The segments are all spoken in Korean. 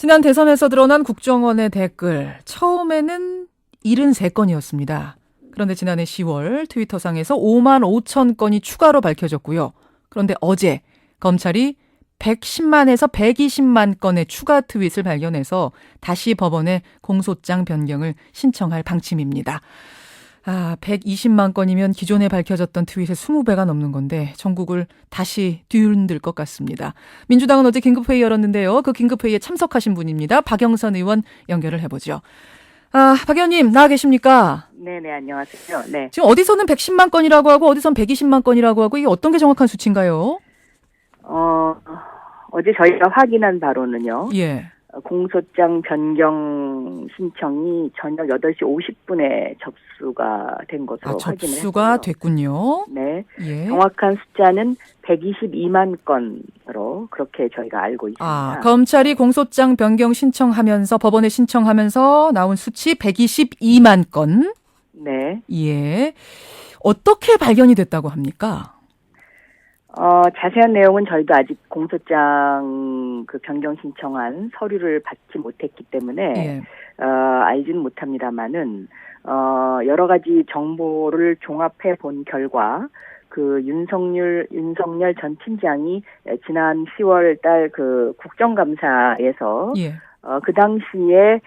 지난 대선에서 드러난 국정원의 댓글, 처음에는 73건이었습니다. 그런데 지난해 10월 트위터상에서 5만 5천 건이 추가로 밝혀졌고요. 그런데 어제 검찰이 110만에서 120만 건의 추가 트윗을 발견해서 다시 법원에 공소장 변경을 신청할 방침입니다. 120만 건이면 기존에 밝혀졌던 트윗의 20배가 넘는 건데 전국을 다시 뒤흔들 것 같습니다. 민주당은 어제 긴급회의 열었는데요. 그 긴급회의에 참석하신 분입니다. 박영선 의원 연결을 해보죠. 박 의원님 나와 계십니까? 네네, 안녕하세요. 네. 지금 어디서는 110만 건이라고 하고 어디서는 120만 건이라고 하고 이게 어떤 게 정확한 수치인가요? 어제 저희가 확인한 바로는요. 예. 공소장 변경 신청이 저녁 8시 50분에 접수가 된 것으로 확인을 했고요. 접수가 됐군요. 네. 예. 정확한 숫자는 122만 건으로 그렇게 저희가 알고 있습니다. 검찰이 공소장 변경 신청하면서 법원에 신청하면서 나온 수치 122만 건. 네. 예. 어떻게 발견이 됐다고 합니까? 자세한 내용은 저희도 아직 공소장 그 변경 신청한 서류를 받지 못했기 때문에 예. 알지는 못합니다만은 여러 가지 정보를 종합해 본 결과 그 윤석열 전 팀장이 지난 10월 달 그 국정감사에서 예. 그 당시에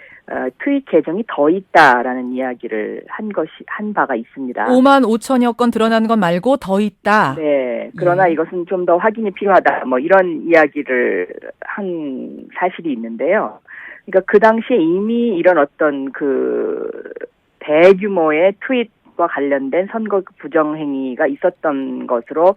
트윗 계정이 더 있다라는 이야기를 한 바가 있습니다. 5만 5천여 건 드러난 건 말고 더 있다. 네. 그러나 예. 이것은 좀 더 확인이 필요하다. 뭐 이런 이야기를 한 사실이 있는데요. 그러니까 그 당시에 이미 이런 어떤 그 대규모의 트윗과 관련된 선거 부정행위가 있었던 것으로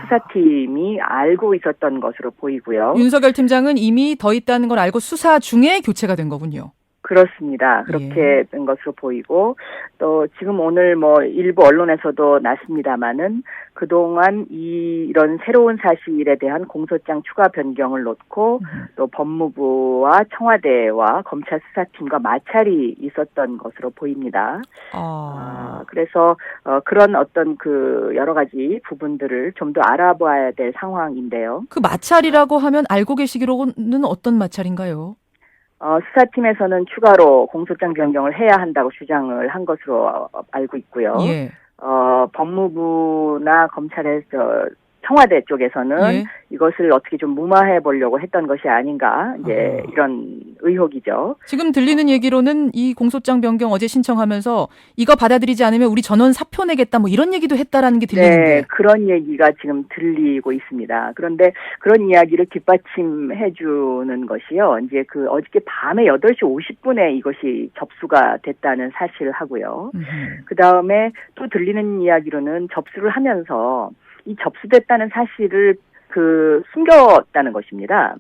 수사팀이 알고 있었던 것으로 보이고요. 윤석열 팀장은 이미 더 있다는 걸 알고 수사 중에 교체가 된 거군요. 그렇습니다. 그렇게 된 것으로 보이고 또 지금 오늘 뭐 일부 언론에서도 났습니다마는 그동안 이런 새로운 사실에 대한 공소장 추가 변경을 놓고 또 법무부와 청와대와 검찰 수사팀과 마찰이 있었던 것으로 보입니다. 그래서 그런 어떤 그 여러 가지 부분들을 좀 더 알아봐야 될 상황인데요. 그 마찰이라고 하면 알고 계시기로는 어떤 마찰인가요? 수사팀에서는 추가로 공소장 변경을 해야 한다고 주장을 한 것으로 알고 있고요. 예. 법무부나 검찰에서 청와대 쪽에서는 예. 이것을 어떻게 좀 무마해 보려고 했던 것이 아닌가 이제 이런 의혹이죠. 지금 들리는 얘기로는 이 공소장 변경 어제 신청하면서 이거 받아들이지 않으면 우리 전원 사표 내겠다 뭐 이런 얘기도 했다라는 게 들리는데. 네, 그런 얘기가 지금 들리고 있습니다. 그런데 그런 이야기를 뒷받침해 주는 것이요. 이제 그 어저께 밤에 8시 50분에 이것이 접수가 됐다는 사실을 하고요. 그다음에 또 들리는 이야기로는 접수를 하면서 이 접수됐다는 사실을 숨겼다는 것입니다.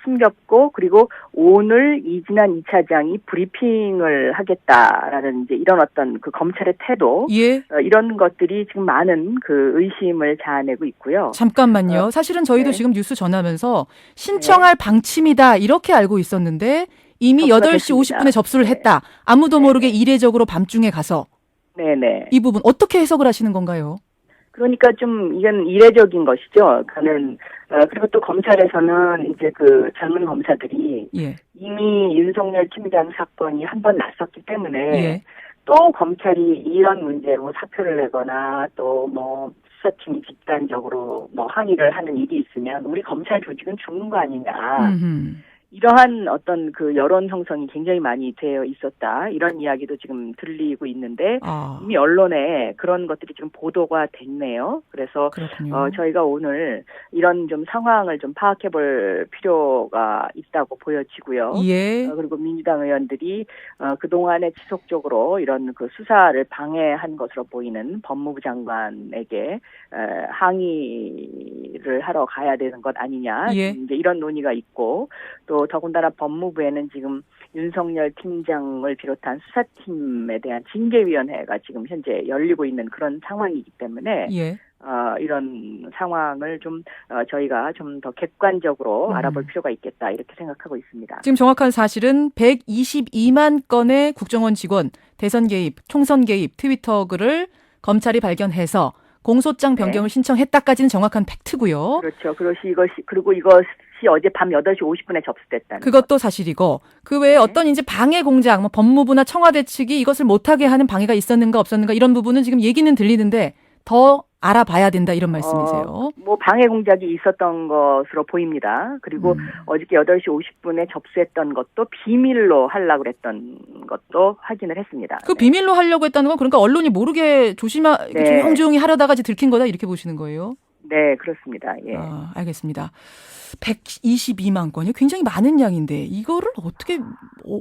숨겼고 그리고 오늘 이진한 2차장이 브리핑을 하겠다라는 이제 이런 어떤 그 검찰의 태도 예. 이런 것들이 지금 많은 그 의심을 자아내고 있고요. 잠깐만요. 사실은 저희도 네. 지금 뉴스 전하면서 신청할 방침이다 이렇게 알고 있었는데 이미 8시 됐습니다. 50분에 접수를 했다. 아무도 모르게 이례적으로 밤중에 가서. 네네. 이 부분 어떻게 해석을 하시는 건가요? 그러니까 좀 이건 이례적인 것이죠. 그리고 또 검찰에서는 이제 그 젊은 검사들이 예. 이미 윤석열 팀장 사건이 한 번 났었기 때문에 예. 또 검찰이 이런 문제로 사표를 내거나 또 뭐 수사팀이 집단적으로 뭐 항의를 하는 일이 있으면 우리 검찰 조직은 죽는 거 아니냐. 이러한 어떤 그 여론 형성이 굉장히 많이 되어 있었다. 이런 이야기도 지금 들리고 있는데 이미 언론에 그런 것들이 지금 보도가 됐네요. 그래서 저희가 오늘 이런 좀 상황을 좀 파악해 볼 필요가 있다고 보여지고요. 예. 그리고 민주당 의원들이 그동안에 지속적으로 이런 그 수사를 방해한 것으로 보이는 법무부 장관에게 항의를 하러 가야 되는 것 아니냐. 예. 이제 이런 논의가 있고 또 더군다나 법무부에는 지금 윤석열 팀장을 비롯한 수사팀에 대한 징계위원회가 지금 현재 열리고 있는 그런 상황이기 때문에 예. 이런 상황을 좀 저희가 좀 더 객관적으로 알아볼 필요가 있겠다 이렇게 생각하고 있습니다. 지금 정확한 사실은 122만 건의 국정원 직원 대선 개입, 총선 개입 트위터 글을 검찰이 발견해서 공소장 변경을 신청했다까지는 정확한 팩트고요. 그렇죠. 그리고 이것이 어젯밤 8시 50분에 접수됐다는 그것도 사실이고 그 외에 네. 어떤 이제 방해 공작, 뭐 법무부나 청와대 측이 이것을 못하게 하는 방해가 있었는가 없었는가 이런 부분은 지금 얘기는 들리는데 더 알아봐야 된다 이런 말씀이세요. 뭐 방해 공작이 있었던 것으로 보입니다. 그리고 어저께 8시 50분에 접수했던 것도 비밀로 하려고 그랬던 것도 확인을 했습니다. 그 네. 비밀로 하려고 했다는 건 그러니까 언론이 모르게 네. 조용조용히 하려다가 들킨 거다 이렇게 보시는 거예요? 네, 그렇습니다. 예. 알겠습니다. 122만 건이 굉장히 많은 양인데 이거를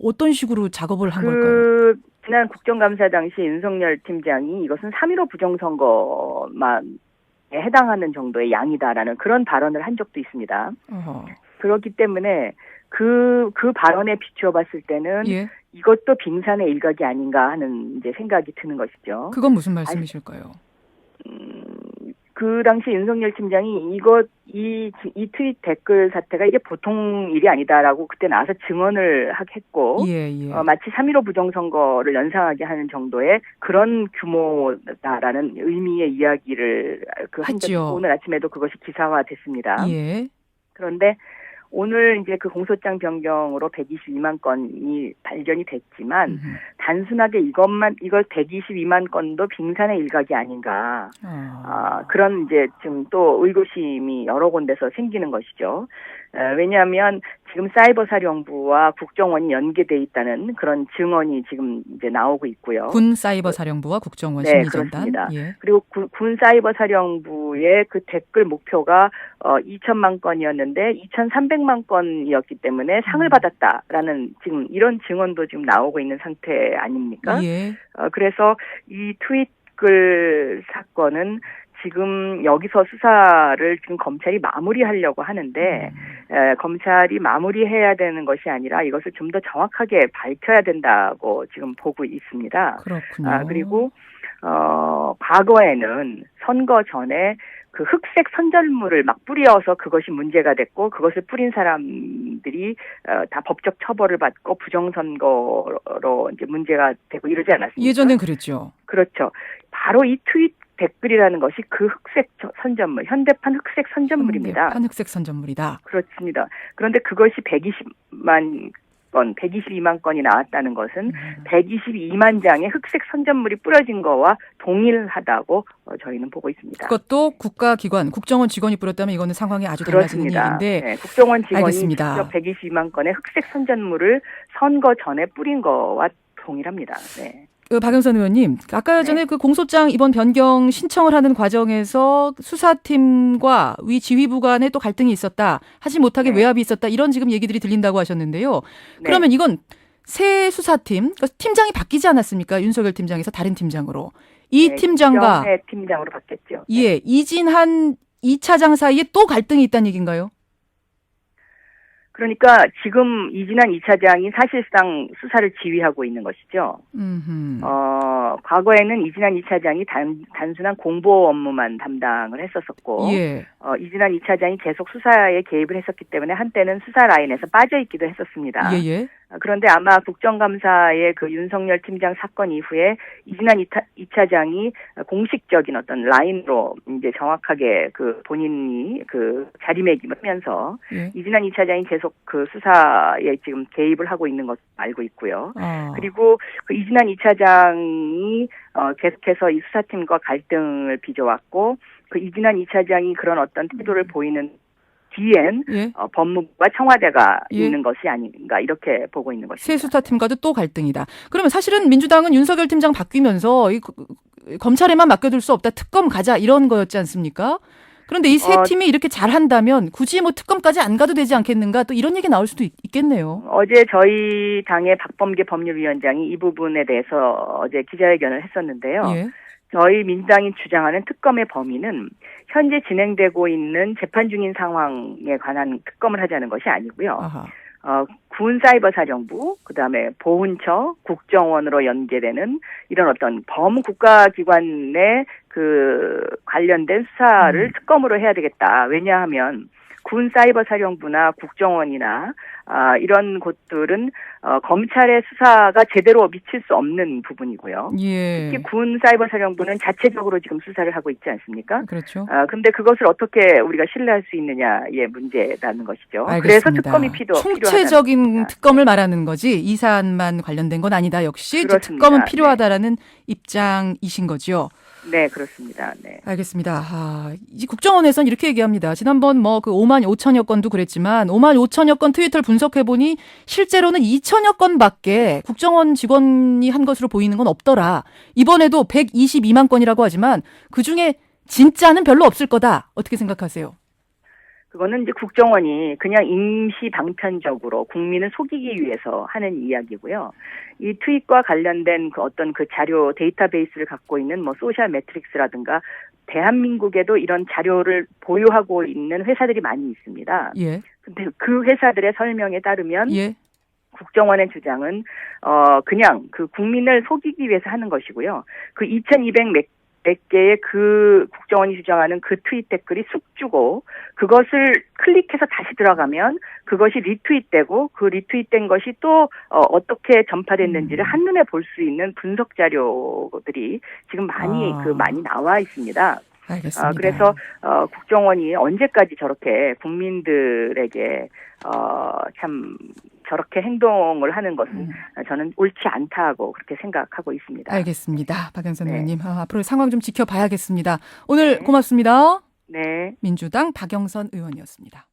어떤 식으로 작업을 한 걸까요? 지난 국정감사 당시 윤석열 팀장이 이것은 3.15 부정선거만 해당하는 정도의 양이다라는 그런 발언을 한 적도 있습니다. 그렇기 때문에 그 발언에 비추어 봤을 때는 예. 이것도 빙산의 일각이 아닌가 하는 이제 생각이 드는 것이죠. 그건 무슨 말씀이실까요? 그 당시 윤석열 팀장이 이 트윗 댓글 사태가 이게 보통 일이 아니다라고 그때 나와서 증언을 했고, 예. 마치 3.15 부정선거를 연상하게 하는 정도의 그런 규모다라는 의미의 이야기를 한 적이 오늘 아침에도 그것이 기사화됐습니다. 예. 그런데 오늘 이제 그 공소장 변경으로 122만 건이 발견이 됐지만 단순하게 이걸 122만 건도 빙산의 일각이 아닌가. 그런 이제 지금 또 의구심이 여러 군데서 생기는 것이죠. 왜냐하면 지금 사이버사령부와 국정원이 연계돼 있다는 그런 증언이 지금 이제 나오고 있고요. 군 사이버사령부와 국정원 네, 심리전단. 그렇습니다. 예. 그리고 군 사이버사령부의 그 댓글 목표가 2천만 건이었는데 2,300만 건이었기 때문에 상을 받았다라는 지금 이런 증언도 지금 나오고 있는 상태 아닙니까? 예. 그래서 이 트윗글 사건은 지금 여기서 수사를 지금 검찰이 마무리하려고 하는데 검찰이 마무리해야 되는 것이 아니라 이것을 좀 더 정확하게 밝혀야 된다고 지금 보고 있습니다. 그렇군요. 그리고 과거에는 선거 전에 그 흑색 선전물을 막 뿌려서 그것이 문제가 됐고 그것을 뿌린 사람들이 다 법적 처벌을 받고 부정선거로 이제 문제가 되고 이러지 않았습니까? 예전엔 그랬죠. 그렇죠. 바로 이 트윗 댓글이라는 것이 그 흑색 선전물, 현대판 흑색 선전물입니다. 현대판 흑색 선전물이다. 그렇습니다. 그런데 그것이 122만 건이 나왔다는 것은 122만 장의 흑색 선전물이 뿌려진 거와 동일하다고 저희는 보고 있습니다. 그것도 국가기관, 국정원 직원이 뿌렸다면 이거는 상황이 아주 달라지는 얘기인데. 네, 국정원 직원이 알겠습니다. 직접 122만 건의 흑색 선전물을 선거 전에 뿌린 거와 동일합니다. 네. 박영선 의원님, 아까 전에 그 공소장 이번 변경 신청을 하는 과정에서 수사팀과 위 지휘부 간에 또 갈등이 있었다. 하지 못하게 외압이 있었다. 이런 지금 얘기들이 들린다고 하셨는데요. 그러면 이건 새 수사팀, 그러니까 팀장이 바뀌지 않았습니까? 윤석열 팀장에서 다른 팀장으로. 이 팀장과 팀장으로 바뀌었죠. 예, 이진한 2차장 사이에 또 갈등이 있다는 얘기인가요? 그러니까 지금 이진한 2차장이 사실상 수사를 지휘하고 있는 것이죠. 과거에는 이진한 2차장이 단순한 공보 업무만 담당을 했었었고, 이진한 2차장이 계속 수사에 개입을 했었기 때문에 한때는 수사 라인에서 빠져 있기도 했었습니다. 그런데 아마 국정감사의 그 윤석열 팀장 사건 이후에 이진한 2차장이 공식적인 어떤 라인으로 이제 정확하게 그 본인이 그 자리매김을 하면서 이진한 2차장이 계속 그 수사에 지금 개입을 하고 있는 것을 알고 있고요. 그리고 그 이진한 2차장이 계속해서 이 수사팀과 갈등을 빚어왔고 그 이진한 2차장이 그런 어떤 태도를 보이는 뒤엔 법무부와 청와대가 있는 것이 아닌가 이렇게 보고 있는 것입니다. 새 수사팀과도 또 갈등이다. 그러면 사실은 민주당은 윤석열 팀장 바뀌면서 검찰에만 맡겨둘 수 없다. 특검 가자 이런 거였지 않습니까? 그런데 이 새 팀이 이렇게 잘한다면 굳이 뭐 특검까지 안 가도 되지 않겠는가? 또 이런 얘기 나올 수도 있겠네요. 어제 저희 당의 박범계 법률위원장이 이 부분에 대해서 어제 기자회견을 했었는데요. 저희 민주당이 주장하는 특검의 범위는 현재 진행되고 있는 재판 중인 상황에 관한 특검을 하자는 것이 아니고요. 군 사이버사령부, 그다음에 보훈처, 국정원으로 연계되는 이런 어떤 범국가기관의 그 관련된 수사를 특검으로 해야 되겠다. 왜냐하면 군 사이버 사령부나 국정원이나 이런 곳들은 검찰의 수사가 제대로 미칠 수 없는 부분이고요. 예. 특히 군 사이버 사령부는 자체적으로 지금 수사를 하고 있지 않습니까? 그렇죠. 근데 그것을 어떻게 우리가 신뢰할 수 있느냐의 문제라는 것이죠. 알겠습니다. 그래서 특검이 총체적인 필요하다. 특검을 말하는 거지 이 사안만 관련된 건 아니다. 역시 이제 그렇습니다. 특검은 필요하다라는 입장이신 거죠. 네, 그렇습니다. 네. 알겠습니다. 이 국정원에서는 이렇게 얘기합니다. 지난번 그 5만 5천여 건도 그랬지만 5만 5천여 건 트위터를 분석해보니 실제로는 2천여 건밖에 국정원 직원이 한 것으로 보이는 건 없더라. 이번에도 122만 건이라고 하지만 그중에 진짜는 별로 없을 거다. 어떻게 생각하세요? 그거는 이제 국정원이 그냥 임시 방편적으로 국민을 속이기 위해서 하는 이야기고요. 이 트윗과 관련된 그 어떤 그 자료 데이터베이스를 갖고 있는 소셜 매트릭스라든가 대한민국에도 이런 자료를 보유하고 있는 회사들이 많이 있습니다. 예. 근데 그 회사들의 설명에 따르면 예. 국정원의 주장은 그냥 그 국민을 속이기 위해서 하는 것이고요. 그 2,200몇 개의 그 국정원이 주장하는 그 트윗 댓글이 숙주고 그것을 클릭해서 다시 들어가면 그것이 리트윗되고 그 리트윗된 것이 또 어떻게 전파됐는지를 한눈에 볼 수 있는 분석 자료들이 지금 많이 나와 있습니다. 알겠습니다. 그래서 국정원이 언제까지 저렇게 국민들에게 참 저렇게 행동을 하는 것은 저는 옳지 않다고 그렇게 생각하고 있습니다. 알겠습니다. 박영선 네. 의원님. 앞으로 상황 좀 지켜봐야겠습니다. 오늘 고맙습니다. 네. 민주당 박영선 의원이었습니다.